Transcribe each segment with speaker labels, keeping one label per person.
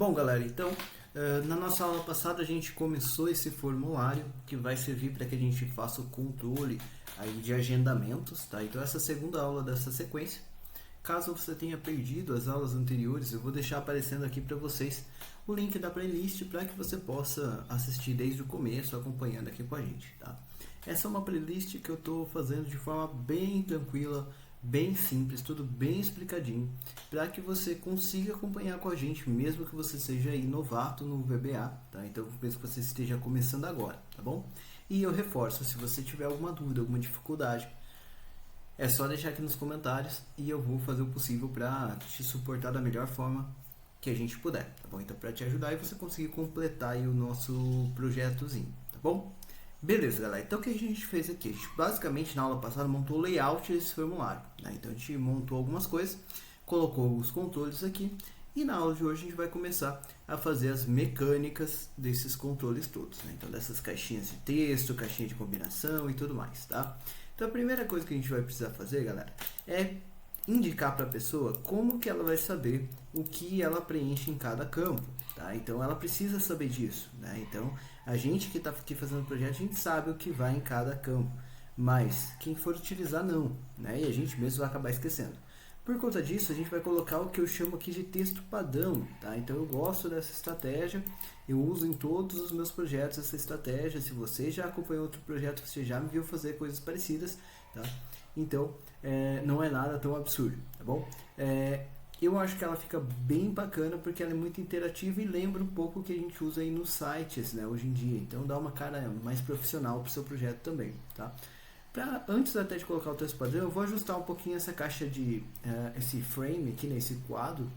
Speaker 1: Bom, galera, então, na nossa aula passada a gente começou esse formulário que vai servir para que a gente faça o controle aí de agendamentos, tá? Então, essa segunda aula dessa sequência, caso você tenha perdido as aulas anteriores, eu vou deixar aparecendo aqui para vocês o link da playlist para que você possa assistir desde o começo, acompanhando aqui com a gente, tá? Essa é uma playlist que eu estou fazendo de forma bem tranquila, bem simples, tudo bem explicadinho, para que você consiga acompanhar com a gente, mesmo que você seja aí novato no VBA, tá? Então, mesmo que você esteja começando agora, tá bom? E eu reforço, se você tiver alguma dúvida, alguma dificuldade, é só deixar aqui nos comentários e eu vou fazer o possível para te suportar da melhor forma que a gente puder, tá bom? Então, para te ajudar e você conseguir completar aí o nosso projetozinho, tá bom? Beleza, galera. Então, o que a gente fez aqui? A gente basicamente na aula passada montou o layout desse formulário, né? Então, a gente montou algumas coisas, colocou os controles aqui e na aula de hoje a gente vai começar a fazer as mecânicas desses controles todos, né? Então, dessas caixinhas de texto, caixinha de combinação e tudo mais, tá? Então, a primeira coisa que a gente vai precisar fazer, galera, é indicar para a pessoa como que ela vai saber o que ela preenche em cada campo, tá? Então, ela precisa saber disso, né? Então, a gente que está aqui fazendo o projeto, a gente sabe o que vai em cada campo, mas quem for utilizar não, né? E a gente mesmo vai acabar esquecendo. Por conta disso, a gente vai colocar o que eu chamo aqui de texto padrão, tá? Então, eu gosto dessa estratégia, eu uso em todos os meus projetos essa estratégia. Se você já acompanhou outro projeto, você já me viu fazer coisas parecidas, tá? Então, não é nada tão absurdo, tá bom? Eu acho que ela fica bem bacana porque ela é muito interativa e lembra um pouco o que a gente usa aí nos sites, né, hoje em dia. Então, dá uma cara mais profissional para o seu projeto também, tá? Antes até de colocar o texto padrão, eu vou ajustar um pouquinho essa caixa de esse frame aqui, nesse quadro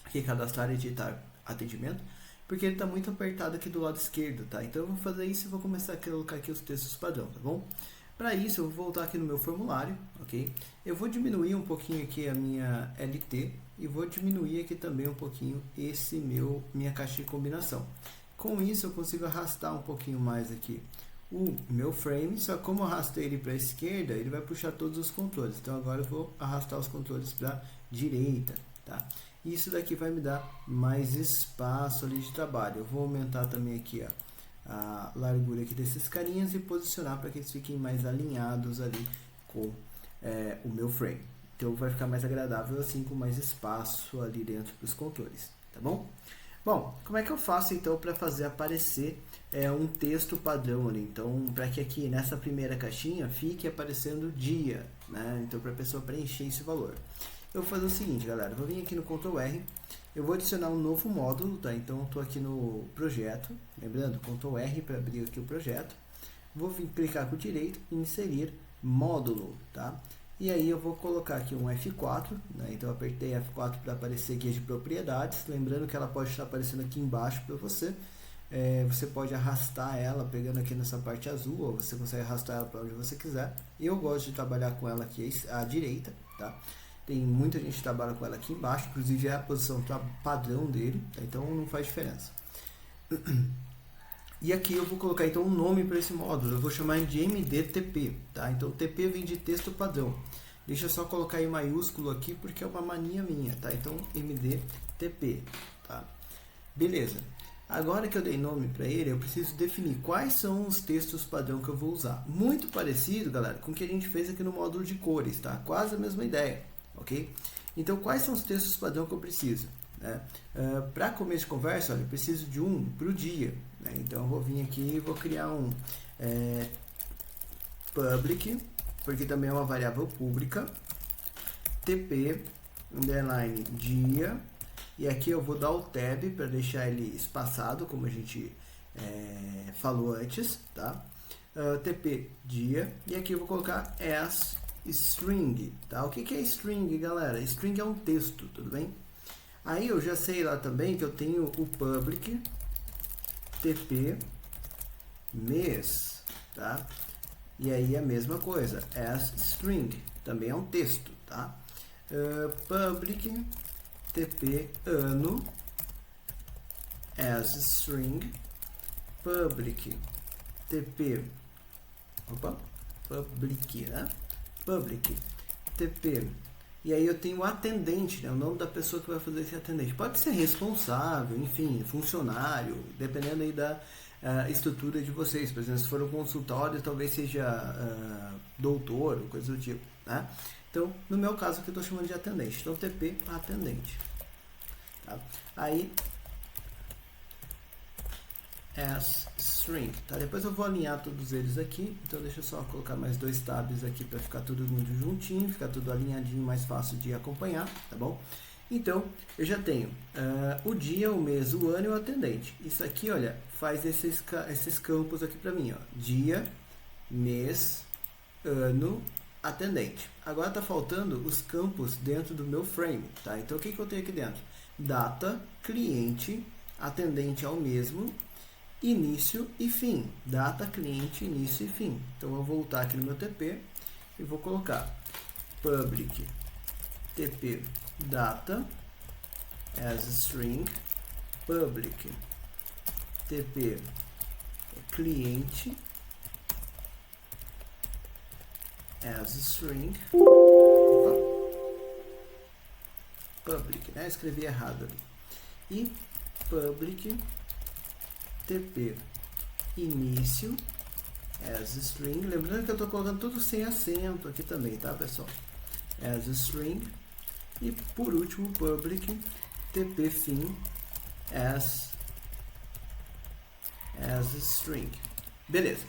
Speaker 1: aqui, cadastrar, editar, atendimento, porque ele está muito apertado aqui do lado esquerdo, tá? Então eu vou fazer isso e vou começar a colocar aqui os textos padrão, tá bom? Para isso eu vou voltar aqui no meu formulário, ok? Eu vou diminuir um pouquinho aqui a minha LT e vou diminuir aqui também um pouquinho minha caixa de combinação. Com isso eu consigo arrastar um pouquinho mais aqui o meu frame, só que como eu arrastei ele para a esquerda, ele vai puxar todos os controles. Então agora eu vou arrastar os controles para a direita, tá? Isso daqui vai me dar mais espaço ali de trabalho. Eu vou aumentar também aqui a largura aqui desses carinhas e posicionar para que eles fiquem mais alinhados ali com o meu frame. Então vai ficar mais agradável assim, com mais espaço ali dentro dos controles, tá bom? Bom, como é que eu faço então para fazer aparecer um texto padrão ali? Então, para que aqui nessa primeira caixinha fique aparecendo dia, né? Então, para a pessoa preencher esse valor. Eu vou fazer o seguinte, galera, eu vou vir aqui no Ctrl R, eu vou adicionar um novo módulo, tá? Então, eu estou aqui no projeto, lembrando, Ctrl R para abrir aqui o projeto. Vou clicar com o direito e inserir módulo, tá? E aí eu vou colocar aqui um F4, né? Então eu apertei F4 para aparecer aqui de propriedades, lembrando que ela pode estar aparecendo aqui embaixo para você. Você pode arrastar ela pegando aqui nessa parte azul, ou você consegue arrastar ela para onde você quiser. Eu gosto de trabalhar com ela aqui à direita, tá? Tem muita gente que trabalha com ela aqui embaixo, inclusive é a posição padrão dele, tá? Então não faz diferença. E aqui eu vou colocar então um nome para esse módulo, eu vou chamar de MDTP, tá? Então TP vem de texto padrão. Deixa eu só colocar em maiúsculo aqui porque é uma mania minha, tá? Então MDTP, tá? Beleza. Agora que eu dei nome para ele, eu preciso definir quais são os textos padrão que eu vou usar. Muito parecido, galera, com o que a gente fez aqui no módulo de cores, tá? Quase a mesma ideia, ok? Então, quais são os textos padrão que eu preciso? Né? Para começo de conversa, olha, eu preciso de um para o dia, né? Então, eu vou vir aqui e vou criar um public, porque também é uma variável pública, tp, underline, dia. E aqui eu vou dar o tab para deixar ele espaçado, como a gente falou antes, tá? TP dia, e aqui eu vou colocar as string, tá? O que é string, galera? String é um texto, tudo bem? Aí eu já sei lá também que eu tenho o public TP mês, tá? E aí a mesma coisa, as string, também é um texto, tá? Public TP ano as string public TP public, né? Public TP e aí eu tenho o atendente, né, o nome da pessoa que vai fazer esse atendente. Pode ser responsável, enfim, funcionário, dependendo aí da estrutura de vocês. Por exemplo, se for um consultório, talvez seja doutor, ou coisa do tipo, né? Então, no meu caso aqui eu estou chamando de atendente. Então, TP atendente. Tá? Aí, as string, tá? Depois eu vou alinhar todos eles aqui, então deixa eu só colocar mais 2 tabs aqui para ficar todo mundo juntinho, ficar tudo alinhadinho, mais fácil de acompanhar, tá bom? Então, eu já tenho o dia, o mês, o ano e o atendente. Isso aqui, olha, faz esses campos aqui para mim, ó. Dia, mês, ano, atendente. Agora está faltando os campos dentro do meu frame, tá? Então, o que eu tenho aqui dentro? Data, cliente, atendente é o mesmo, início e fim. Data, cliente, início e fim. Então, eu vou voltar aqui no meu TP e vou colocar public TP data as string, public TP cliente as string, public, né? Escrevi errado ali. E public TP início as string, lembrando que eu estou colocando tudo sem acento aqui também, tá, pessoal? As string. E por último, public TP fim as string. Beleza.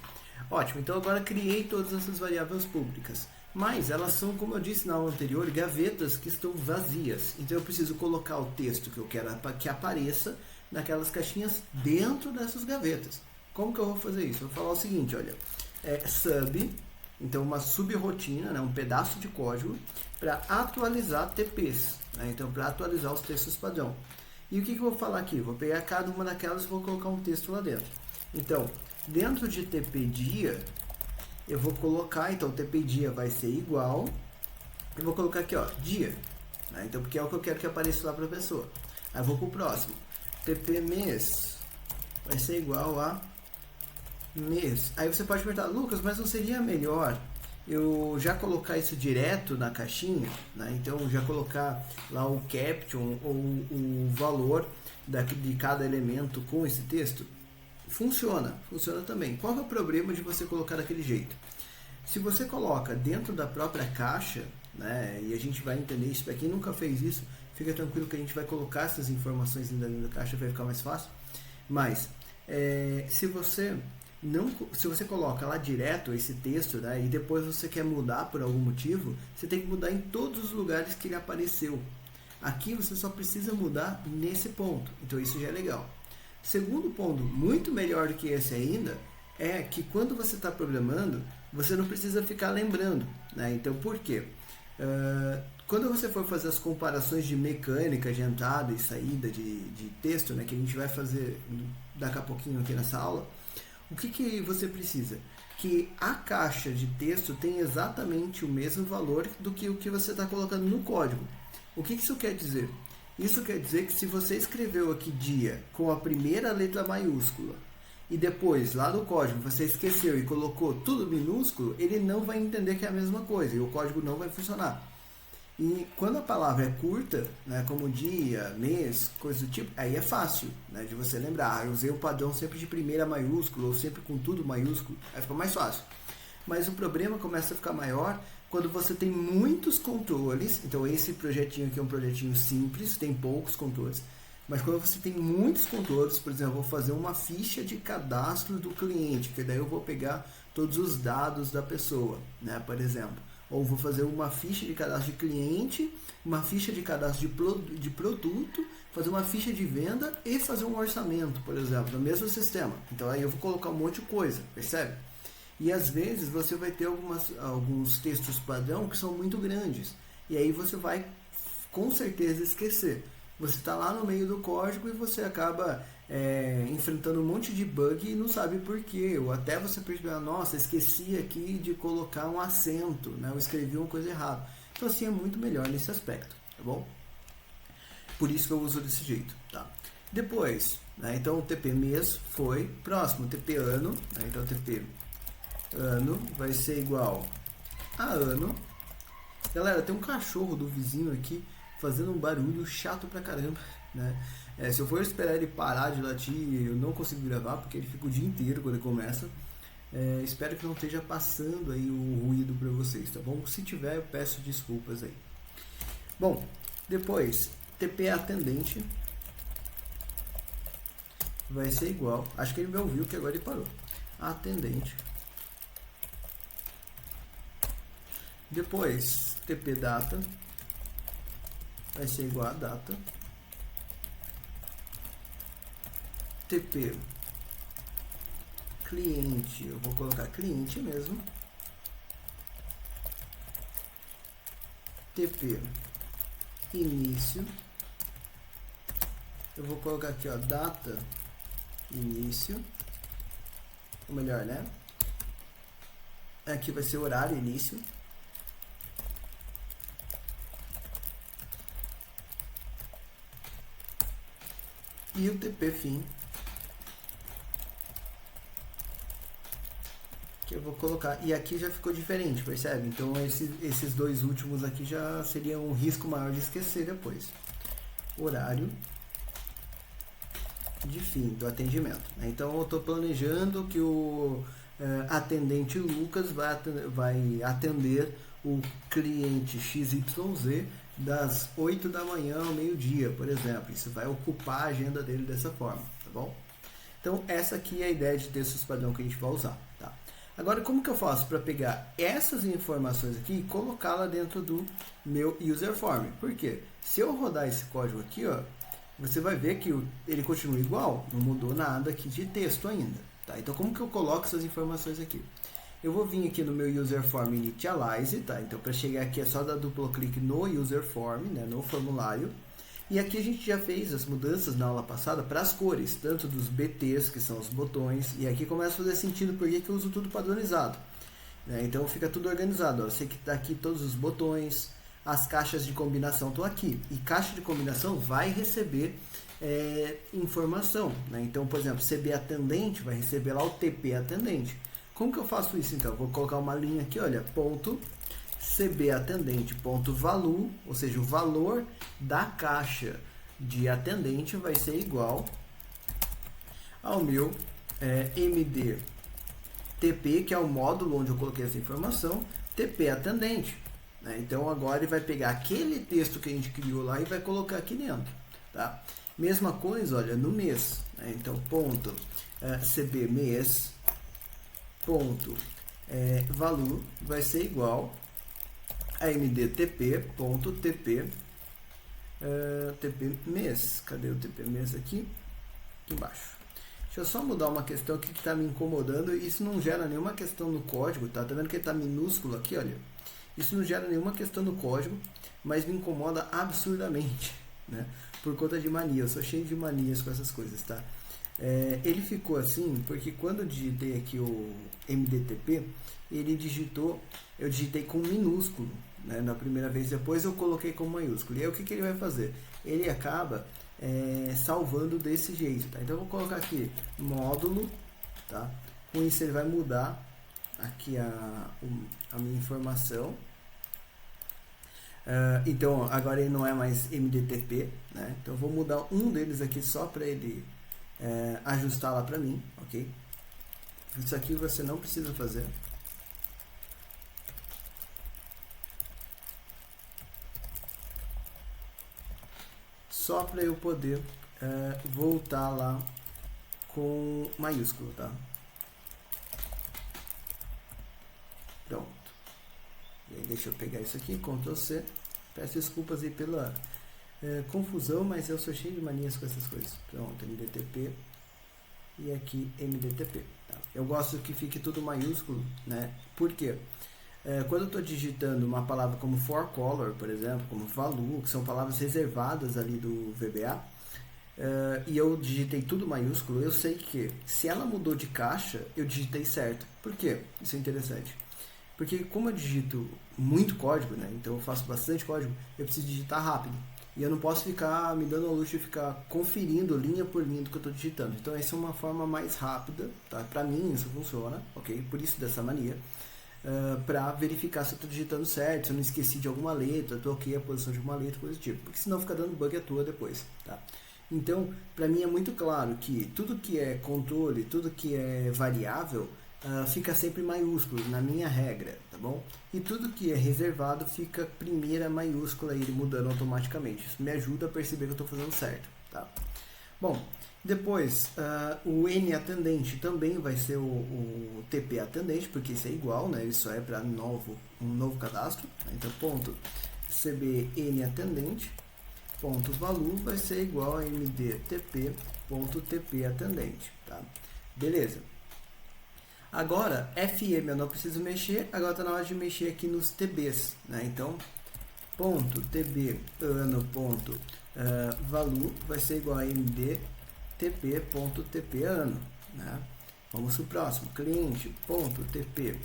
Speaker 1: Ótimo, então agora criei todas essas variáveis públicas. Mas elas são, como eu disse na aula anterior, gavetas que estão vazias. Então eu preciso colocar o texto que eu quero que apareça naquelas caixinhas dentro dessas gavetas. Como que eu vou fazer isso? Eu vou falar o seguinte, olha, sub, então uma subrotina, né, um pedaço de código para atualizar TPs, né, então para atualizar os textos padrão. E o que eu vou falar aqui? Vou pegar cada uma daquelas e vou colocar um texto lá dentro. Então, dentro de TP dia, eu vou colocar, então TP dia vai ser igual, eu vou colocar aqui, ó, dia, né, então porque é o que eu quero que apareça lá para a pessoa. Aí eu vou para o próximo, TP mês vai ser igual a mês. Aí você pode perguntar, Lucas, mas não seria melhor eu já colocar isso direto na caixinha, né? Então já colocar lá o caption ou o valor de cada elemento com esse texto? Funciona também. Qual é o problema de você colocar daquele jeito? Se você coloca dentro da própria caixa, né, e a gente vai entender isso, para quem nunca fez isso, fica tranquilo que a gente vai colocar essas informações dentro da caixa, vai ficar mais fácil. Mas se você coloca lá direto esse texto, né, e depois você quer mudar por algum motivo, você tem que mudar em todos os lugares que ele apareceu. Aqui você só precisa mudar nesse ponto, então isso já é legal. Segundo ponto, muito melhor do que esse ainda, é que quando você está programando, você não precisa ficar lembrando, né? Então, por quê? Quando você for fazer as comparações de mecânica, de entrada e saída de texto, né, que a gente vai fazer daqui a pouquinho aqui nessa aula, o que você precisa? Que a caixa de texto tenha exatamente o mesmo valor do que o que você está colocando no código. O que isso quer dizer? Isso quer dizer que se você escreveu aqui dia com a primeira letra maiúscula e depois lá no código você esqueceu e colocou tudo minúsculo, ele não vai entender que é a mesma coisa e o código não vai funcionar. E quando a palavra é curta, né, como dia, mês, coisa do tipo, aí é fácil, né, de você lembrar. Eu usei o padrão sempre de primeira maiúsculo ou sempre com tudo maiúsculo, aí fica mais fácil. Mas o problema começa a ficar maior quando você tem muitos controles. Então esse projetinho aqui é um projetinho simples, tem poucos controles. Mas quando você tem muitos controles, por exemplo, eu vou fazer uma ficha de cadastro do cliente, que daí eu vou pegar todos os dados da pessoa, né, por exemplo. Ou vou fazer uma ficha de cadastro de cliente, uma ficha de cadastro de produto, fazer uma ficha de venda e fazer um orçamento, por exemplo, no mesmo sistema. Então aí eu vou colocar um monte de coisa, percebe? E às vezes você vai ter alguns textos padrão que são muito grandes. E aí você vai com certeza esquecer. Você está lá no meio do código e você acaba enfrentando um monte de bug e não sabe por quê. Ou até você perceber, nossa, esqueci aqui de colocar um acento, né? Eu escrevi uma coisa errada. Então assim é muito melhor nesse aspecto, tá bom? Por isso que eu uso desse jeito, tá? Depois, né? Então o TP mês foi, próximo TP ano, né? Então TP ano vai ser igual a ano, Galera, tem um cachorro do vizinho aqui fazendo um barulho chato pra caramba, né? Se eu for esperar ele parar de latir, eu não consigo gravar, porque ele fica o dia inteiro quando ele começa. Espero que não esteja passando aí o ruído para vocês, tá bom? Se tiver, eu peço desculpas aí. Bom, depois, TP atendente vai ser igual. Acho que ele me ouviu, que agora ele parou. Atendente. Depois, TP data vai ser igual a data. TP cliente, eu vou colocar cliente mesmo. TP início, eu vou colocar aqui, ó, data início, ou melhor, né? Aqui vai ser horário início. E o TP fim, que eu vou colocar, e aqui já ficou diferente, percebe? Então esses dois últimos aqui já seriam um risco maior de esquecer depois. Horário de fim do atendimento, né? Então eu estou planejando que o atendente Lucas vai atender o cliente XYZ das 8 da manhã ao meio-dia, por exemplo. Isso vai ocupar a agenda dele dessa forma, tá bom? Então essa aqui é a ideia de textos padrão que a gente vai usar, tá? Agora, como que eu faço para pegar essas informações aqui e colocá-la dentro do meu user form? Por quê? Se eu rodar esse código aqui, ó, você vai ver que ele continua igual, não mudou nada aqui de texto ainda, tá? Então, como que eu coloco essas informações aqui? Eu vou vir aqui no meu user form initialize, tá? Então, para chegar aqui é só dar duplo clique no user form, né, no formulário. E aqui a gente já fez as mudanças na aula passada para as cores, tanto dos BTs, que são os botões, e aqui começa a fazer sentido porque eu uso tudo padronizado, né? Então fica tudo organizado, ó. Eu sei que está aqui todos os botões, as caixas de combinação estão aqui, e caixa de combinação vai receber informação, né? Então, por exemplo, CB atendente vai receber lá o TP atendente. Como que eu faço isso então? Vou colocar uma linha aqui, olha, ponto CB atendente ponto value, ou seja, o valor da caixa de atendente vai ser igual ao meu MD TP, que é o módulo onde eu coloquei essa informação, TP atendente, né? Então agora ele vai pegar aquele texto que a gente criou lá e vai colocar aqui dentro, tá? Mesma coisa, olha, no mês, né? Então ponto CB mês ponto value vai ser igual a mdtp.tp TP mês. Cadê o TP mês aqui? Aqui embaixo. Deixa eu só mudar uma questão aqui que está me incomodando. Isso não gera nenhuma questão no código, tá? Tá vendo que ele está minúsculo aqui, olha? Isso não gera nenhuma questão no código, mas me incomoda absurdamente, né? Por conta de mania. Eu sou cheio de manias com essas coisas, tá? Ele ficou assim porque quando eu digitei aqui o MDTP, ele digitou, eu digitei com minúsculo, né, na primeira vez, depois eu coloquei com maiúsculo. E aí o que ele vai fazer? Ele acaba salvando desse jeito, tá? Então eu vou colocar aqui módulo, tá? Com isso ele vai mudar aqui a minha informação. Então agora ele não é mais MDTP, né? Então eu vou mudar um deles aqui só para ele ajustar lá para mim, ok? Isso aqui você não precisa fazer. Só para eu poder voltar lá com maiúsculo, tá? Pronto. E aí deixa eu pegar isso aqui, Ctrl C. Peço desculpas aí pela confusão, mas eu sou cheio de manias com essas coisas. Pronto, MDTP e aqui MDTP. Tá? Eu gosto que fique tudo maiúsculo, né? Por quê? Quando eu estou digitando uma palavra como for color, por exemplo, como value, que são palavras reservadas ali do VBA, e eu digitei tudo maiúsculo, eu sei que se ela mudou de caixa, eu digitei certo. Por quê? Isso é interessante. Porque como eu digito muito código, né? Então eu faço bastante código, eu preciso digitar rápido. E eu não posso ficar me dando ao luxo de ficar conferindo linha por linha do que eu estou digitando. Então essa é uma forma mais rápida, tá? Para mim isso funciona, ok? Por isso dessa mania. para verificar se eu estou digitando certo, se eu não esqueci de alguma letra, troquei a posição de uma letra, coisa do tipo, porque senão fica dando bug à toa depois, tá? Então, para mim é muito claro que tudo que é controle, tudo que é variável, fica sempre maiúsculo na minha regra, tá bom? E tudo que é reservado fica primeira maiúscula ele mudando automaticamente. Isso me ajuda a perceber que eu estou fazendo certo, tá? Bom, depois o N atendente também vai ser o TP atendente, porque isso é igual, né? Isso é para um novo cadastro. Então, ponto CBN atendente, ponto value vai ser igual a MDTP, ponto TP atendente, tá? Beleza. Agora, FM eu não preciso mexer, agora está na hora de mexer aqui nos TBs, né? Então, ponto TB ano, ponto value vai ser igual a MDTP, ponto TP ano, né? Vamos para o próximo, cliente, ponto TP,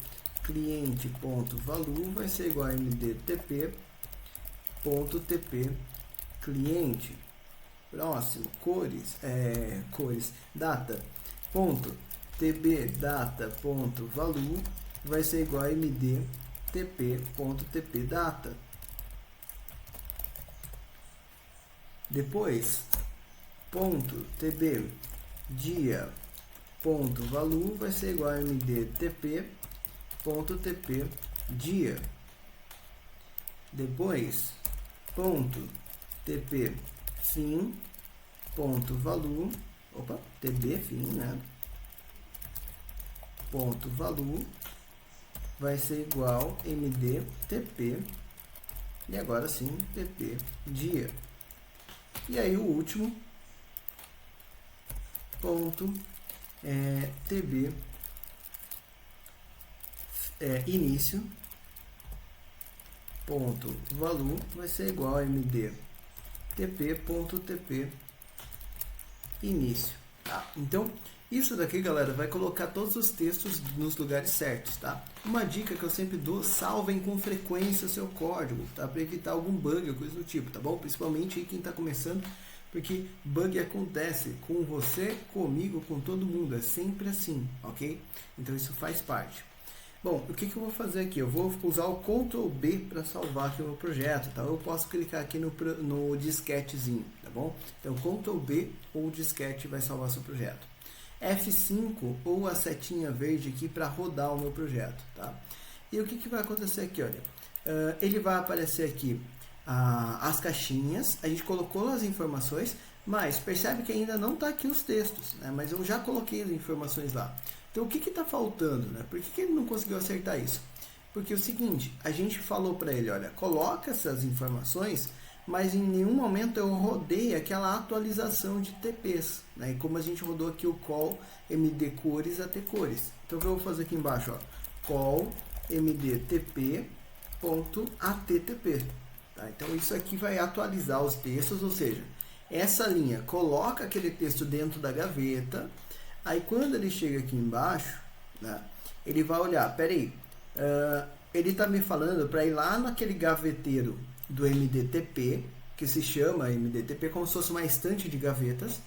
Speaker 1: cliente, ponto value vai ser igual a MDTP, ponto TP, cliente. Próximo, cores, data, ponto TB data ponto value vai ser igual a MDTP ponto TP data. Depois, ponto TB dia ponto value vai ser igual a MDTP ponto TP dia. Depois, ponto TP fim ponto value, TB fim, né? Ponto value vai ser igual MDTP e agora sim TP dia. E aí o último ponto TB início ponto value vai ser igual a MDTP ponto TP início. Tá? Então isso daqui, galera, vai colocar todos os textos nos lugares certos, tá? Uma dica que eu sempre dou: salvem com frequência o seu código, tá? Para evitar algum bug ou coisa do tipo, tá bom? Principalmente aí quem está começando, porque bug acontece com você, comigo, com todo mundo, é sempre assim, ok? Então isso faz parte. Bom, o que eu vou fazer aqui? Eu vou usar o Ctrl B para salvar aqui o meu projeto, tá? Eu posso clicar aqui no disquetezinho, tá bom? Então Ctrl B ou disquete vai salvar seu projeto. F5 ou a setinha verde aqui para rodar o meu projeto, tá? E o que vai acontecer aqui, olha? Ele vai aparecer aqui as caixinhas, a gente colocou as informações, mas percebe que ainda não está aqui os textos, né? Mas eu já coloquei as informações lá. Então o que está faltando, né? Por que ele não conseguiu acertar isso? Porque é o seguinte, a gente falou para ele, olha, coloca essas informações, mas em nenhum momento eu rodei aquela atualização de TPs, né? E como a gente rodou aqui o call md cores a tcores. Então o que eu vou fazer aqui embaixo, ó, call mdtp.attp, tá? Então isso aqui vai atualizar os textos, ou seja, essa linha coloca aquele texto dentro da gaveta. Aí quando ele chega aqui embaixo, né, ele vai olhar, peraí, ele está me falando para ir lá naquele gaveteiro do MDTP, que se chama MDTP, como se fosse uma estante de gavetas,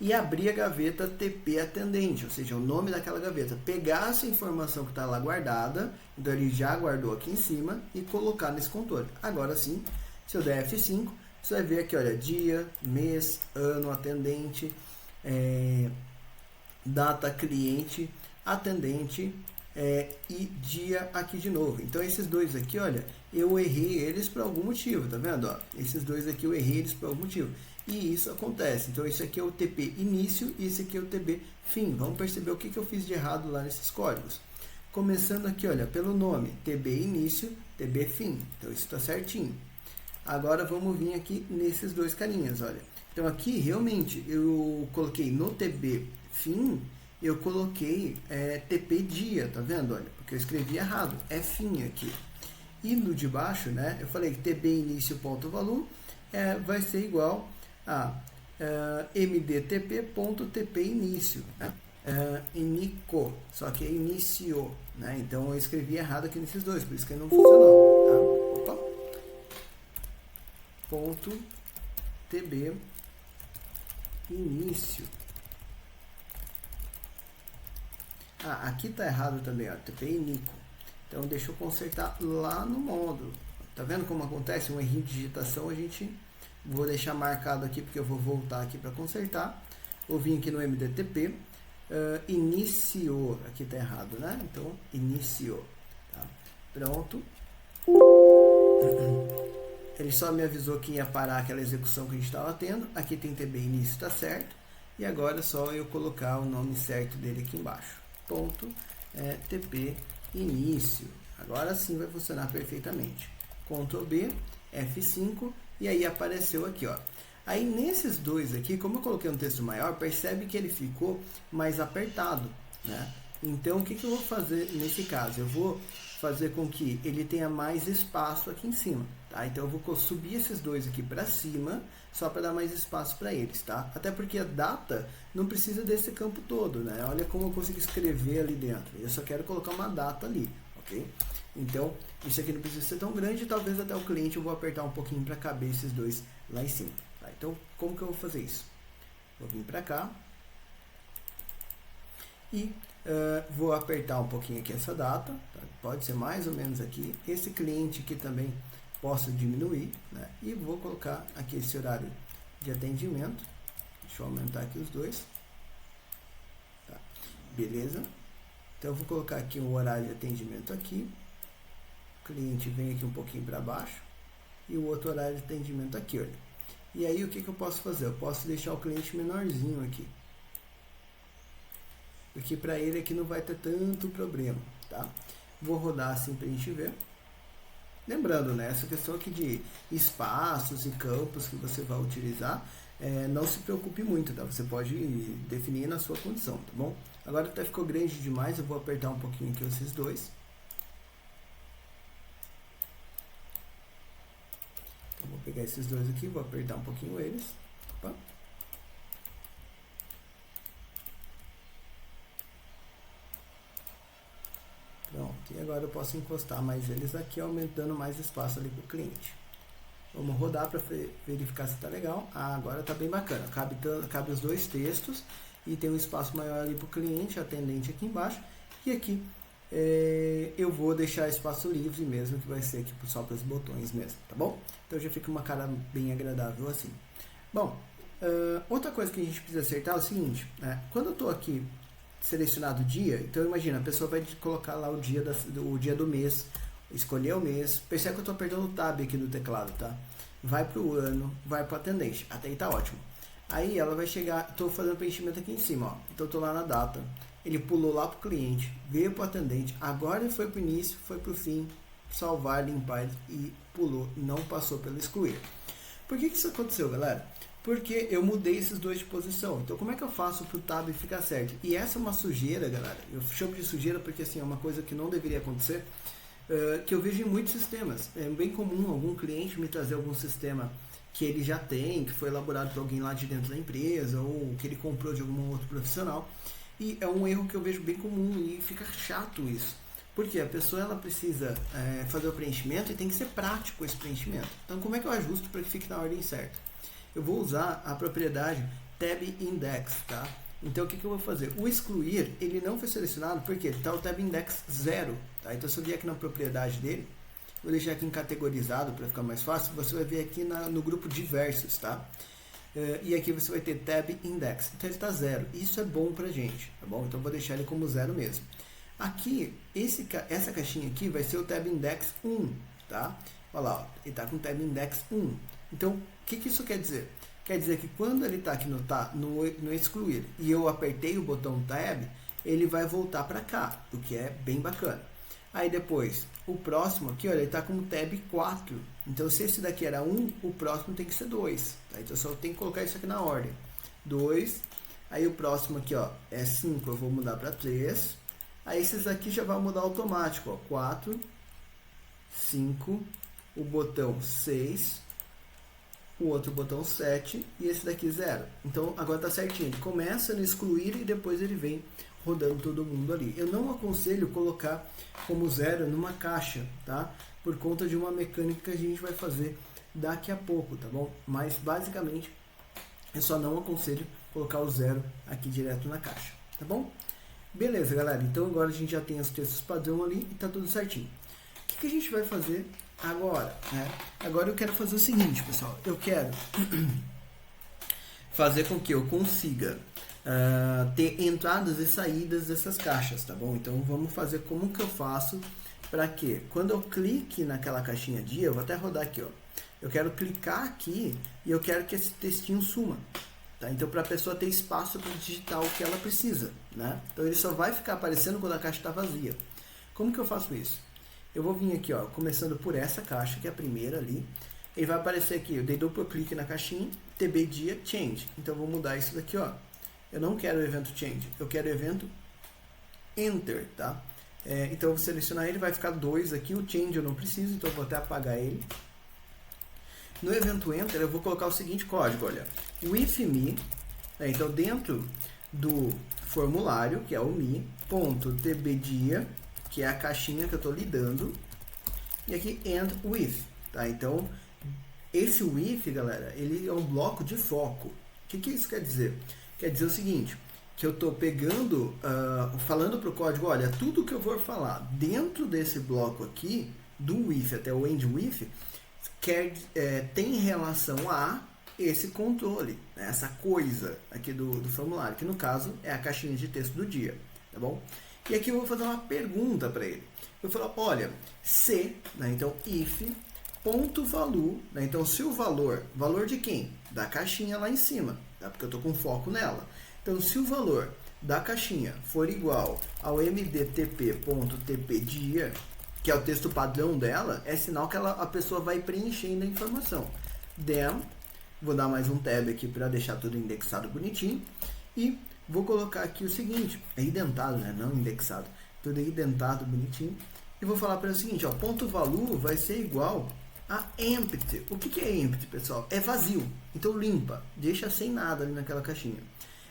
Speaker 1: e abrir a gaveta TP atendente, ou seja, o nome daquela gaveta. Pegar essa informação que está lá guardada, então ele já guardou aqui em cima, e colocar nesse controle. Agora sim, se eu der F5, você vai ver aqui, olha, dia, mês, ano, atendente, data, cliente, atendente e dia aqui de novo. Então esses dois aqui, olha, eu errei eles por algum motivo, tá vendo? Ó, esses dois aqui eu errei eles por algum motivo. E isso acontece. Então esse aqui é o TP início e esse aqui é o TP fim. Vamos perceber o que eu fiz de errado lá nesses códigos. Começando aqui, olha, pelo nome, TB início, TB fim. Então isso está certinho. Agora vamos vir aqui nesses dois carinhas, olha. Então aqui realmente eu coloquei no TB fim, eu coloquei TP dia, tá vendo? Olha, porque eu escrevi errado, é fim aqui. E no de baixo, né, eu falei que TB início.value vai ser igual a mdtp.tp início, né? Inico, só que é iniciou, né? Então eu escrevi errado aqui nesses dois, por isso que não funcionou, tá? Opa. Ponto TB início. Aqui tá errado também, ó, TP inico. Então deixa eu consertar lá no módulo. Tá vendo como acontece um errinho de digitação? Vou deixar marcado aqui porque eu vou voltar aqui para consertar. Eu vim aqui no MDTP, iniciou, aqui tá errado, né? Então iniciou, tá? Pronto. Ele só me avisou que ia parar aquela execução que a gente estava tendo. Aqui tem TB início, está certo. E agora é só eu colocar o nome certo dele aqui embaixo. Ponto TP início. Agora sim vai funcionar perfeitamente. Ctrl B, F5 e aí apareceu aqui, ó. Aí nesses dois aqui, como eu coloquei um texto maior, percebe que ele ficou mais apertado, né? Então o que eu vou fazer nesse caso? Eu vou fazer com que ele tenha mais espaço aqui em cima, tá? Então eu vou subir esses dois aqui para cima, só para dar mais espaço para eles, tá? Até porque a data não precisa desse campo todo, né? Olha como eu consigo escrever ali dentro. Eu só quero colocar uma data ali, ok? Então isso aqui não precisa ser tão grande, talvez até o cliente eu vou apertar um pouquinho para caber esses dois lá em cima, tá? Então como que eu vou fazer isso? Vou vir para cá e vou apertar um pouquinho aqui essa data, tá? Pode ser mais ou menos aqui. Esse cliente aqui também posso diminuir, né? E vou colocar aqui esse horário de atendimento. Deixa eu aumentar aqui os dois. Tá? Beleza? Então eu vou colocar aqui o horário de atendimento aqui. O cliente vem aqui um pouquinho para baixo. E o outro horário de atendimento aqui, olha. E aí o que eu posso fazer? Eu posso deixar o cliente menorzinho aqui. Porque para ele aqui não vai ter tanto problema, tá? Vou rodar assim para a gente ver. Lembrando, né, essa questão aqui de espaços e campos que você vai utilizar, não se preocupe muito, tá? Você pode definir na sua condição, tá bom? Agora até ficou grande demais, eu vou apertar um pouquinho aqui esses dois. Então, vou pegar esses dois aqui, vou apertar um pouquinho eles. Opa. Pronto, e agora eu posso encostar mais eles aqui, aumentando mais espaço ali para o cliente. Vamos rodar para verificar se está legal. Agora está bem bacana, cabe os dois textos e tem um espaço maior ali para o cliente, atendente aqui embaixo. E aqui eu vou deixar espaço livre mesmo, que vai ser aqui só para os botões mesmo, tá bom? Então já fica uma cara bem agradável assim. Bom, outra coisa que a gente precisa acertar é o seguinte, né? Quando eu estou aqui selecionado o dia, então imagina, a pessoa vai colocar lá o dia do mês, escolher o mês, percebe que eu estou apertando o tab aqui no teclado, tá? Vai para o ano, vai para o atendente, até aí tá ótimo. Aí ela vai chegar, estou fazendo preenchimento aqui em cima, ó. Então estou lá na data, ele pulou lá para o cliente, veio para o atendente, agora ele foi para o início, foi para o fim, salvar, limpar e pulou, não passou pelo excluir. Por que isso aconteceu, galera? Porque eu mudei esses dois de posição. Então, como é que eu faço para o tab ficar certo? E essa é uma sujeira, galera. Eu chamo de sujeira porque assim, é uma coisa que não deveria acontecer, que eu vejo em muitos sistemas. É bem comum algum cliente me trazer algum sistema que ele já tem, que foi elaborado por alguém lá de dentro da empresa, ou que ele comprou de algum outro profissional. E é um erro que eu vejo bem comum e fica chato isso. Porque a pessoa ela precisa fazer o preenchimento e tem que ser prático esse preenchimento. Então, como é que eu ajusto para que fique na ordem certa? Eu vou usar a propriedade tab index, tá? Então o que eu vou fazer? O excluir, ele não foi selecionado porque ele está o tab index 0, tá? Então se eu vier aqui na propriedade dele, vou deixar aqui em categorizado para ficar mais fácil, você vai ver aqui no grupo diversos, tá? E aqui você vai ter tab index, então ele está 0, isso é bom pra gente, tá bom? Então eu vou deixar ele como 0 mesmo. Aqui, essa caixinha aqui vai ser o tab index 1, tá? Olha lá, ó, ele está com tab index 1. Então, o que isso quer dizer? Quer dizer que quando ele está aqui no excluir e eu apertei o botão tab, ele vai voltar para cá, o que é bem bacana. Aí depois, o próximo aqui, olha, ele está com tab 4. Então, se esse daqui era 1, o próximo tem que ser 2. Tá? Então, eu só tenho que colocar isso aqui na ordem. 2. Aí o próximo aqui, ó, é 5, eu vou mudar para 3. Aí esses aqui já vai mudar automático, ó, 4, 5, o botão 6, o outro botão 7 e esse daqui 0. Então agora está certinho, ele começa no excluir e depois ele vem rodando todo mundo ali. Eu não aconselho colocar como 0 numa caixa, tá? Por conta de uma mecânica que a gente vai fazer daqui a pouco, tá bom? Mas basicamente eu só não aconselho colocar o 0 aqui direto na caixa, tá bom? Beleza, galera. Então agora a gente já tem os textos padrão ali e tá tudo certinho. O que a gente vai fazer agora, né? Agora eu quero fazer o seguinte, pessoal. Eu quero fazer com que eu consiga ter entradas e saídas dessas caixas, tá bom? Então vamos fazer como que eu faço para que quando eu clique naquela caixinha dia, eu vou até rodar aqui, ó. Eu quero clicar aqui e eu quero que esse textinho suma, tá? Então para a pessoa ter espaço para digitar o que ela precisa, né? Então ele só vai ficar aparecendo quando a caixa está vazia. Como que eu faço isso? Eu vou vir aqui, ó, começando por essa caixa, que é a primeira ali. Ele vai aparecer aqui, eu dei duplo clique na caixinha, TB dia change. Então eu vou mudar isso daqui, ó. Eu não quero o evento change, eu quero o evento enter, tá? Então eu vou selecionar ele, vai ficar 2 aqui, o change eu não preciso, então eu vou até apagar ele. No evento enter eu vou colocar o seguinte código, olha, with me, então dentro do formulário, que é o me.tbdia, que é a caixinha que eu estou lidando, e aqui end with, tá? Então esse with, galera, ele é um bloco de foco. O que isso quer dizer? Quer dizer o seguinte, que eu estou pegando, falando para o código, olha, tudo que eu vou falar dentro desse bloco aqui, do with até o end with, tem relação a esse controle, né, essa coisa aqui do formulário, que no caso é a caixinha de texto do dia, tá bom? E aqui eu vou fazer uma pergunta para ele. Eu vou falar, olha, se, né, então if, ponto value, né, então se o valor de quem? Da caixinha lá em cima, tá? Porque eu estou com foco nela. Então, se o valor da caixinha for igual ao mdtp.tpdia, que é o texto padrão dela, é sinal que a pessoa vai preenchendo a informação. Then, vou dar mais um tab aqui para deixar tudo indexado bonitinho. E vou colocar aqui o seguinte, é identado, né? Não indexado. Tudo identado bonitinho. E vou falar para ele o seguinte, ó, ponto value vai ser igual a empty. O que é empty, pessoal? É vazio. Então, limpa. Deixa sem nada ali naquela caixinha.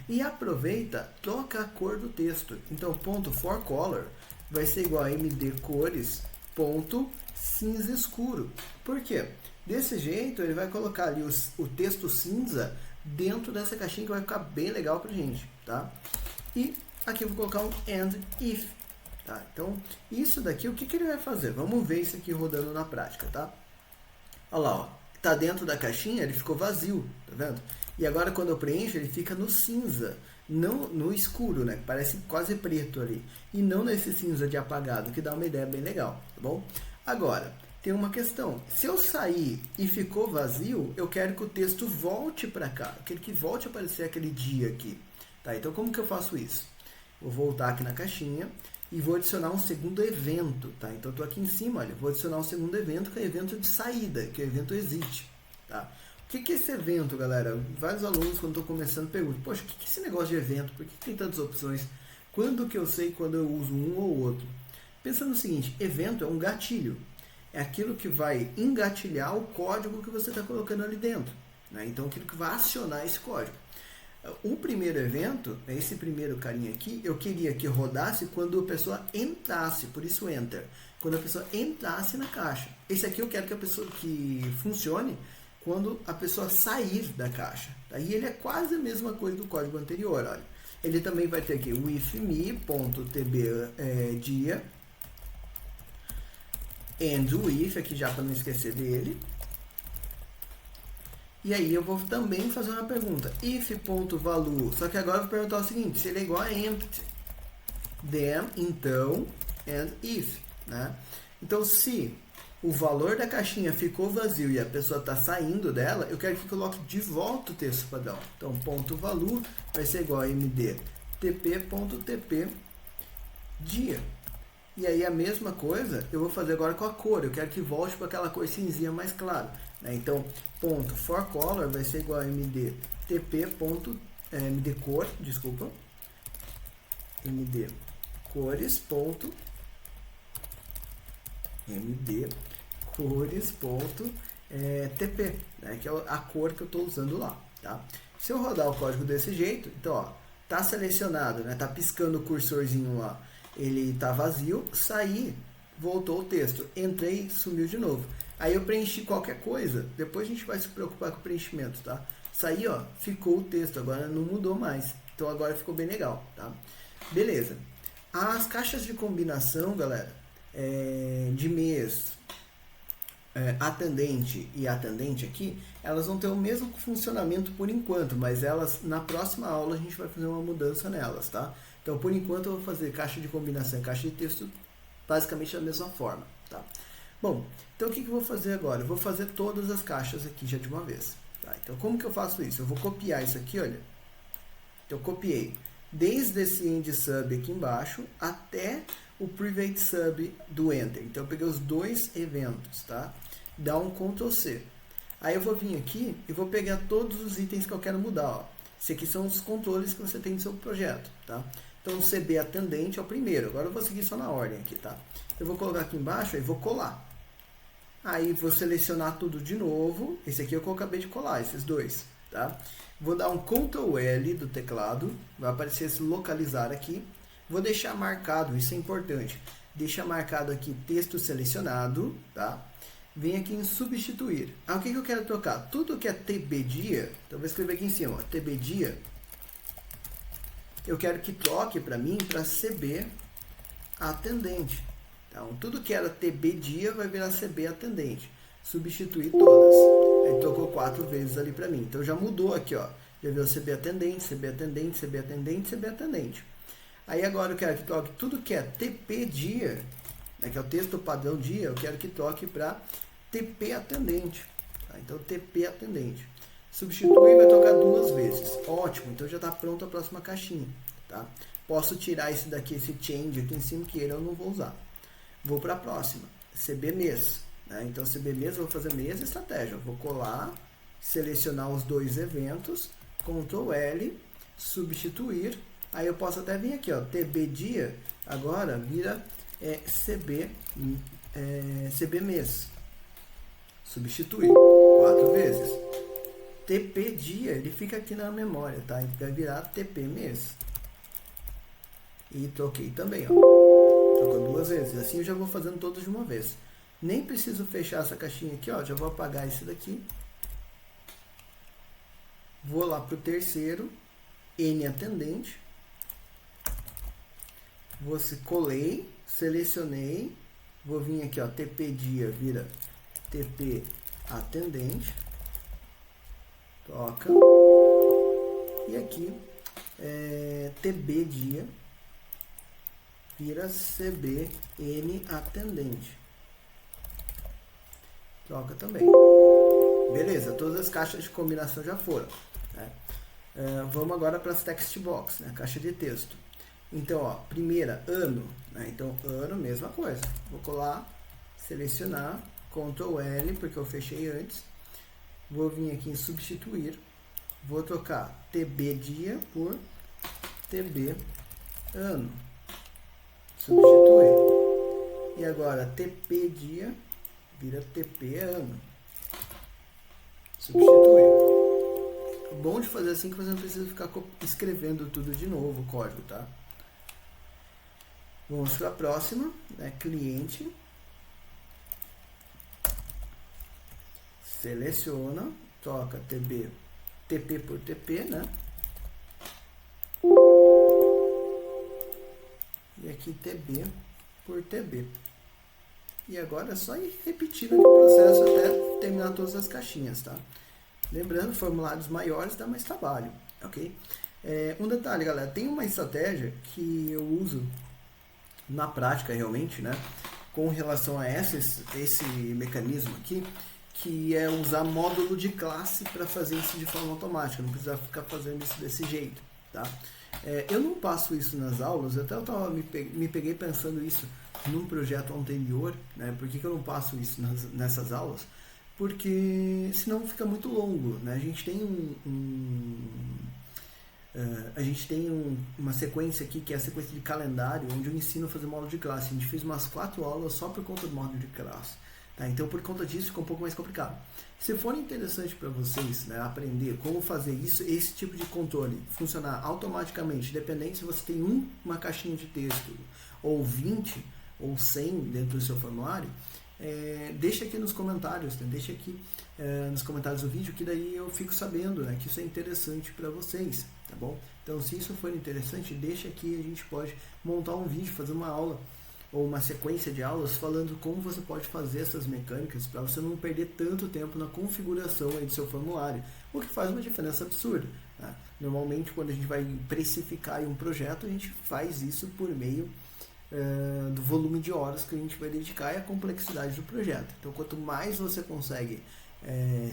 Speaker 1: E aproveita, troca a cor do texto. Então, ponto for color vai ser igual a mdcores ponto cinza escuro. Por quê? Desse jeito, ele vai colocar ali o texto cinza dentro dessa caixinha que vai ficar bem legal pra gente, tá? E aqui eu vou colocar um and if, tá? Então, isso daqui, o que ele vai fazer? Vamos ver isso aqui rodando na prática, tá? Olha lá, ó. Tá dentro da caixinha, ele ficou vazio, tá vendo? E agora quando eu preencho, ele fica no cinza, não no escuro, né? Parece quase preto ali. E não nesse cinza de apagado, que dá uma ideia bem legal, tá bom? Agora, tem uma questão. Se eu sair e ficou vazio, eu quero que o texto volte para cá. Eu quero que volte a aparecer aquele dia aqui, tá? Então, como que eu faço isso? Vou voltar aqui na caixinha e vou adicionar um segundo evento, tá? Então, eu estou aqui em cima, olha, vou adicionar um segundo evento, que é o evento de saída, que é o evento exit, tá? O que é esse evento, galera? Vários alunos, quando estou começando, perguntam, poxa, o que é esse negócio de evento? Por que tem tantas opções? Quando que eu sei quando eu uso um ou outro? Pensa no seguinte, evento é um gatilho. É aquilo que vai engatilhar o código que você está colocando ali dentro, né? Então, aquilo que vai acionar esse código. O primeiro evento, esse primeiro carinha aqui, eu queria que rodasse quando a pessoa entrasse, por isso enter. Quando a pessoa entrasse na caixa. Esse aqui eu quero que a pessoa que funcione quando a pessoa sair da caixa. Aí ele é quase a mesma coisa do código anterior, olha. Ele também vai ter aqui withme.tbdia and with, aqui já para não esquecer dele. E aí eu vou também fazer uma pergunta. If.value, só que agora eu vou perguntar o seguinte, se ele é igual a empty. Then, então, and if, né? Então, se o valor da caixinha ficou vazio e a pessoa está saindo dela, eu quero que coloque de volta o texto padrão. Então, ponto value vai ser igual a mdtp.tp dia. E aí a mesma coisa eu vou fazer agora com a cor. Eu quero que volte para aquela cor cinzinha mais clara, né? Então, ponto for color vai ser igual a mdcor, desculpa, mdcores ponto tp, né, que é a cor que eu estou usando lá, tá? Se eu rodar o código desse jeito, então, ó, tá selecionado, né, tá piscando o cursorzinho lá, ele tá vazio, saí, voltou o texto, entrei, sumiu de novo. Aí eu preenchi qualquer coisa, depois a gente vai se preocupar com o preenchimento, tá? Saí, ó, ficou o texto, agora não mudou mais, então agora ficou bem legal, tá? Beleza. As caixas de combinação, galera, de mês, atendente e atendente aqui, elas vão ter o mesmo funcionamento por enquanto, mas elas, na próxima aula, a gente vai fazer uma mudança nelas, tá? Então, por enquanto, eu vou fazer caixa de combinação e caixa de texto basicamente da mesma forma, tá? Bom, então o que eu vou fazer agora? Eu vou fazer todas as caixas aqui já de uma vez, tá? Então, como que eu faço isso? Eu vou copiar isso aqui, olha. Eu copiei desde esse end sub aqui embaixo até o private sub do enter. Então, eu peguei os dois eventos, tá? Dá um Ctrl C. Aí eu vou vir aqui e vou pegar todos os itens que eu quero mudar, ó. Esses aqui são os controles que você tem no seu projeto, tá? Então, o CB atendente é o primeiro. Agora eu vou seguir só na ordem aqui, tá? Eu vou colocar aqui embaixo e vou colar. Aí vou selecionar tudo de novo. Esse aqui é o que eu acabei de colar, esses dois, tá? Vou dar um Ctrl L do teclado. Vai aparecer esse localizar aqui. Vou deixar marcado, isso é importante. Deixa marcado aqui texto selecionado, tá? Vem aqui em substituir. O que eu quero trocar? Tudo que é TB dia, então vou escrever aqui em cima, ó, TB dia. Eu quero que troque para mim para CB atendente. Então, tudo que era TB dia vai virar CB atendente. Substituir todas. Aí trocou 4 vezes ali para mim. Então, já mudou aqui, ó. Já viu CB atendente, CB atendente, CB atendente, CB atendente. Aí, agora eu quero que troque tudo que é TP dia, né, que é o texto padrão dia, eu quero que troque para TP atendente. Tá? Então, TP atendente. Substituir vai trocar 2 vezes. Ótimo, então já está pronto a próxima caixinha. Tá? Posso tirar esse daqui, esse change aqui em cima, que ele eu não vou usar. Vou para a próxima, CB mês. Né? Então, CB mês, eu vou fazer mesma estratégia. Eu vou colar, selecionar os dois eventos, Ctrl L, substituir. Aí eu posso até vir aqui, ó, TB dia, agora vira CB mês. Substituir 4 vezes. TP dia, ele fica aqui na memória, tá? Ele vai virar TP mês. E troquei também, ó. Trocou 2 vezes. Assim eu já vou fazendo todos de uma vez. Nem preciso fechar essa caixinha aqui, ó. Já vou apagar esse daqui. Vou lá pro terceiro, N atendente. Colei, selecionei. Vou vir aqui, ó, TP dia vira TP atendente. Troca. E aqui, TB dia vira CBN atendente. Troca também. Beleza, todas as caixas de combinação já foram. Né? Vamos agora para as text box, né? Caixa de texto. Então, ó, primeira, ano. Né? Então, ano, mesma coisa. Vou colar, selecionar, Ctrl L, porque eu fechei antes. Vou vir aqui em substituir. Vou trocar TB dia por TB ano. Substituir. E agora TP dia vira TP ano. Substituir. O bom de fazer assim é que você não precisa ficar escrevendo tudo de novo o código, tá? Vamos para a próxima, né? Cliente. Seleciona, troca TP por TP, né? E aqui TB por TB. E agora é só ir repetindo aqui o processo até terminar todas as caixinhas, tá? Lembrando, formulários maiores dá mais trabalho, ok? Um detalhe, galera, tem uma estratégia que eu uso na prática realmente, né? Com relação a esse mecanismo aqui, que é usar módulo de classe para fazer isso de forma automática, não precisa ficar fazendo isso desse jeito, tá? Eu não passo isso nas aulas, até eu me peguei pensando isso num projeto anterior, né? Por que eu não passo isso nessas aulas? Porque senão fica muito longo, né? A gente tem uma sequência aqui que é a sequência de calendário, onde eu ensino a fazer módulo de classe. A gente fez umas 4 aulas só por conta do módulo de classe. Tá? Então, por conta disso, ficou um pouco mais complicado. Se for interessante para vocês, né, aprender como fazer isso, esse tipo de controle funcionar automaticamente, independente se você tem uma caixinha de texto, ou 20, ou 100 dentro do seu formulário, deixa aqui nos comentários, né? Deixa aqui nos comentários do vídeo, que daí eu fico sabendo, né, que isso é interessante para vocês, tá bom? Então, se isso for interessante, deixa aqui, a gente pode montar um vídeo, fazer uma aula ou uma sequência de aulas falando como você pode fazer essas mecânicas para você não perder tanto tempo na configuração aí do seu formulário, o que faz uma diferença absurda, tá? Normalmente, quando a gente vai precificar um projeto, a gente faz isso por meio do volume de horas que a gente vai dedicar e a complexidade do projeto. Então, quanto mais você consegue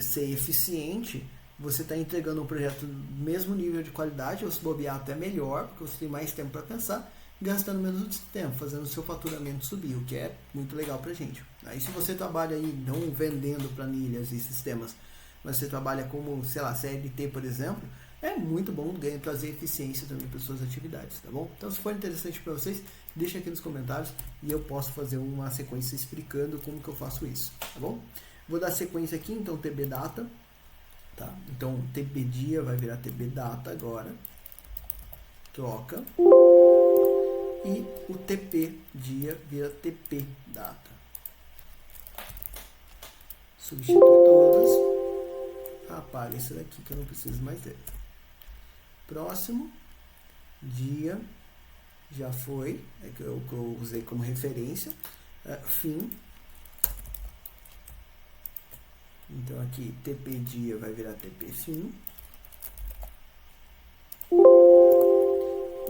Speaker 1: ser eficiente, você está entregando um projeto do mesmo nível de qualidade, ou se bobear até melhor, porque você tem mais tempo para pensar, gastando menos tempo, fazendo o seu faturamento subir, o que é muito legal para a gente. Aí, se você trabalha aí não vendendo planilhas e sistemas, mas você trabalha como, sei lá, CLT, por exemplo, é muito bom trazer eficiência também para suas atividades, tá bom? Então, se for interessante para vocês, deixa aqui nos comentários e eu posso fazer uma sequência explicando como que eu faço isso, tá bom? Vou dar sequência aqui, então, TB Data, tá? Então, TB Dia vai virar TB Data agora, troca, e o TP Dia vira TP Data. Substitui todas, apaga esse daqui que eu não preciso mais dele. Próximo, dia, já foi, que eu usei como referência, fim. Então aqui TP dia vai virar TP fim.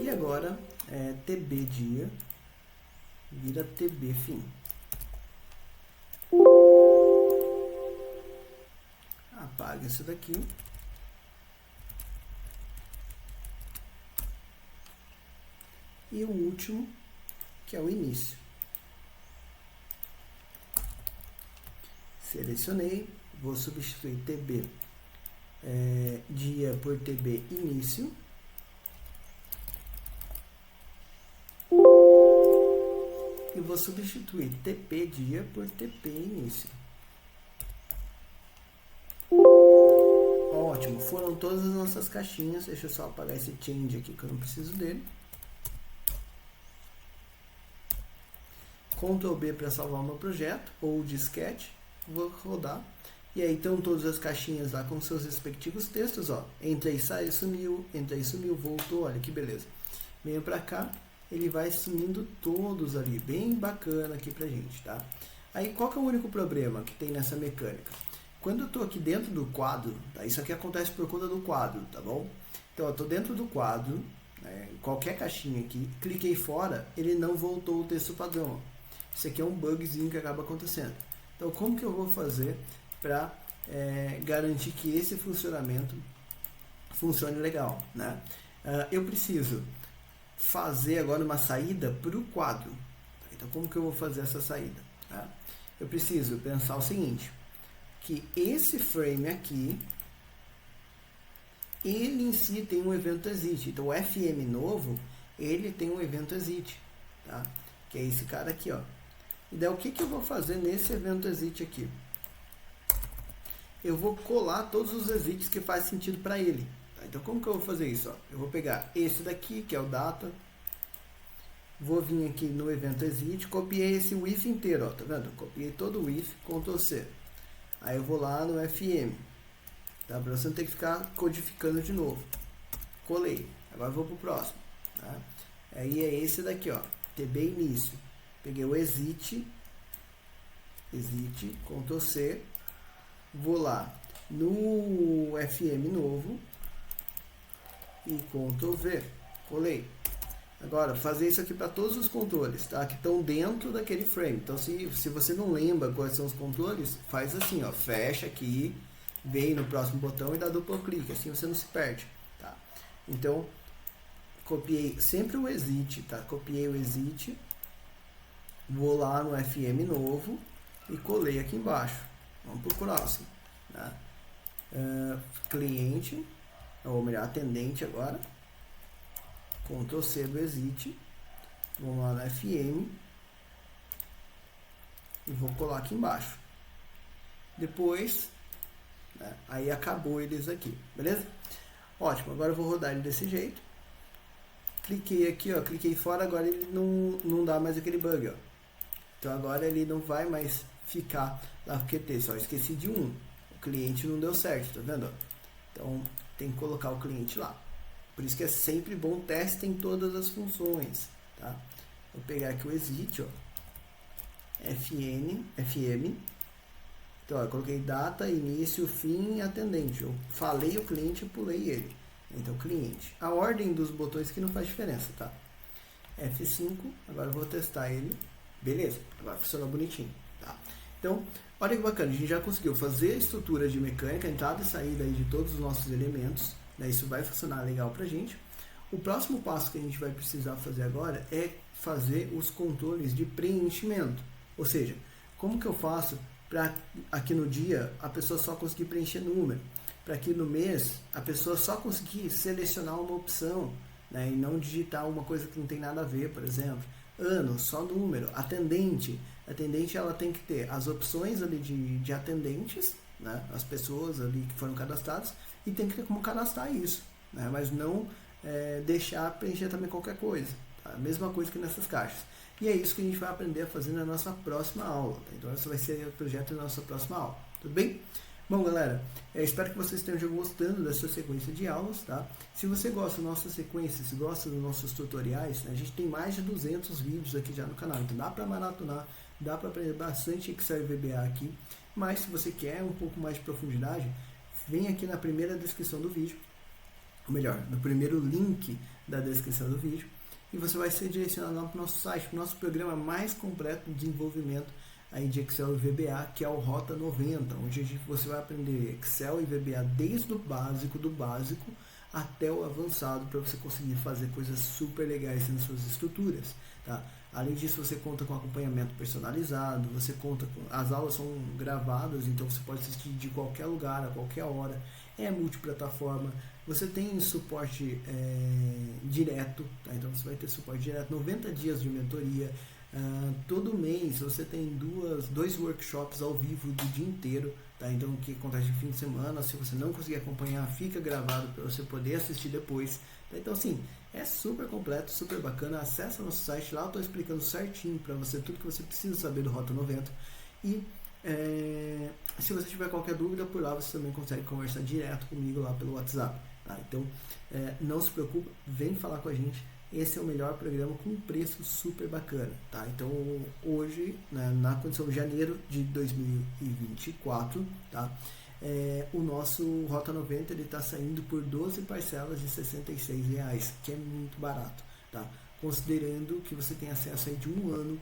Speaker 1: E agora TB dia vira TB fim. Apaga isso daqui. E o último, que é o início. Selecionei, vou substituir TB dia por TB início. E vou substituir TP dia por TP início. Ótimo, foram todas as nossas caixinhas. Deixa eu só apagar esse change aqui que eu não preciso dele. Ctrl B para salvar o meu projeto, ou disquete, vou rodar, e aí estão todas as caixinhas lá com seus respectivos textos, ó, entrei, saiu, sumiu, entrei, sumiu, voltou, olha que beleza. Venho para cá, ele vai sumindo todos ali, bem bacana aqui pra gente, tá? Aí qual que é o único problema que tem nessa mecânica? Quando eu estou aqui dentro do quadro, tá? Isso aqui acontece por conta do quadro, tá bom? Então eu estou dentro do quadro, qualquer caixinha aqui, cliquei fora, ele não voltou o texto padrão, ó. Isso aqui é um bugzinho que acaba acontecendo. Então, como que eu vou fazer para garantir que esse funcionamento funcione legal, né? Eu preciso fazer agora uma saída para o quadro. Então, como que eu vou fazer essa saída? Tá? Eu preciso pensar o seguinte, que esse frame aqui, ele em si tem um evento exit. Então, o FM novo, ele tem um evento exit, tá? Que é esse cara aqui, ó. E daí o que eu vou fazer nesse evento exit aqui? Eu vou colar todos os exits que faz sentido para ele. Tá? Então como que eu vou fazer isso? Ó? Eu vou pegar esse daqui, que é o data. Vou vir aqui no evento exit, copiei esse if inteiro, ó, tá vendo? Copiei todo o if, Ctrl C. Aí eu vou lá no FM. Tá? Para você não ter que ficar codificando de novo. Colei. Agora eu vou pro próximo. Tá? Aí é esse daqui, ó. TB início. Peguei o exit, Ctrl C, vou lá no FM novo e Ctrl V, colei. Agora, fazer isso aqui para todos os controles, tá? Que estão dentro daquele frame. Então, se você não lembra quais são os controles, faz assim, ó, fecha aqui, vem no próximo botão e dá duplo clique, assim você não se perde, tá? Então, copiei sempre o exit, tá? Copiei o exit. Vou lá no FM novo e colei aqui embaixo. Vamos para o próximo. Tá? Cliente, ou melhor, atendente agora. Ctrl C do exit. Vamos lá no FM. E vou colar aqui embaixo. Depois, né, aí acabou eles aqui. Beleza? Ótimo, agora eu vou rodar ele desse jeito. Cliquei aqui, ó, cliquei fora, agora ele não dá mais aquele bug, ó. Então agora ele não vai mais ficar lá no QT. Só esqueci de um, o cliente não deu certo, tá vendo? Então tem que colocar o cliente lá. Por isso que é sempre bom testar em todas as funções, tá? Vou pegar aqui o exit, ó, FM. Então, ó, eu coloquei data, início, fim, atendente. Eu falei o cliente e pulei ele. Então, cliente. A ordem dos botões que não faz diferença, tá? F5, agora eu vou testar ele. Beleza, agora funcionou bonitinho, tá? Então, olha que bacana, a gente já conseguiu fazer a estrutura de mecânica, entrada e saída aí de todos os nossos elementos, né? Isso vai funcionar legal pra gente. O próximo passo que a gente vai precisar fazer agora é fazer os controles de preenchimento. Ou seja, como que eu faço para aqui no dia a pessoa só conseguir preencher número, para aqui no mês a pessoa só conseguir selecionar uma opção, né, e não digitar uma coisa que não tem nada a ver, por exemplo, ano, só número, atendente ela tem que ter as opções ali de atendentes, né, as pessoas ali que foram cadastradas, e tem que ter como cadastrar isso, né, mas não deixar preencher também qualquer coisa, tá? Mesma coisa que nessas caixas. E é isso que a gente vai aprender a fazer na nossa próxima aula. Tá? Então, esse vai ser o projeto da nossa próxima aula. Tudo bem? Bom, galera, espero que vocês estejam gostando dessa sequência de aulas. Tá? Se você gosta das nossas sequências, se gosta dos nossos tutoriais, né, a gente tem mais de 200 vídeos aqui já no canal. Então, dá para maratonar, dá para aprender bastante Excel e VBA aqui. Mas, se você quer um pouco mais de profundidade, vem aqui na primeira descrição do vídeo. Ou melhor, no primeiro link da descrição do vídeo. E você vai ser direcionado para o nosso site, para o nosso programa mais completo de desenvolvimento aí de Excel e VBA, que é o Rota 90, onde você vai aprender Excel e VBA desde o básico, do básico, até o avançado, para você conseguir fazer coisas super legais nas suas estruturas. Tá? Além disso, você conta com acompanhamento personalizado, você conta com... As aulas são gravadas, então você pode assistir de qualquer lugar, a qualquer hora. É multiplataforma. Você tem suporte direto, tá? Então você vai ter suporte direto, 90 dias de mentoria. Todo mês você tem dois workshops ao vivo do dia inteiro, tá? Então o que acontece no fim de semana, se você não conseguir acompanhar, fica gravado para você poder assistir depois, tá? Então assim, é super completo, super bacana. Acesse o nosso site, lá eu estou explicando certinho para você tudo que você precisa saber do Rota 90. E se você tiver qualquer dúvida, por lá você também consegue conversar direto comigo lá pelo WhatsApp, tá? Então não se preocupe, vem falar com a gente. Esse é o melhor programa com um preço super bacana, tá? Então hoje, né, na condição de janeiro de 2024, tá? O nosso Rota 90 ele está saindo por 12 parcelas de R$66, que é muito barato, tá? Considerando que você tem acesso aí de um ano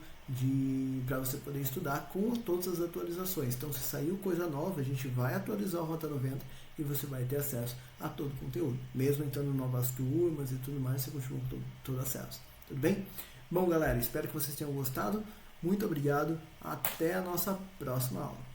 Speaker 1: para você poder estudar com todas as atualizações. Então, se saiu coisa nova, a gente vai atualizar o Rota 90 e você vai ter acesso a todo o conteúdo. Mesmo entrando novas turmas e tudo mais, você continua com todo acesso. Tudo bem? Bom, galera, espero que vocês tenham gostado. Muito obrigado. Até a nossa próxima aula.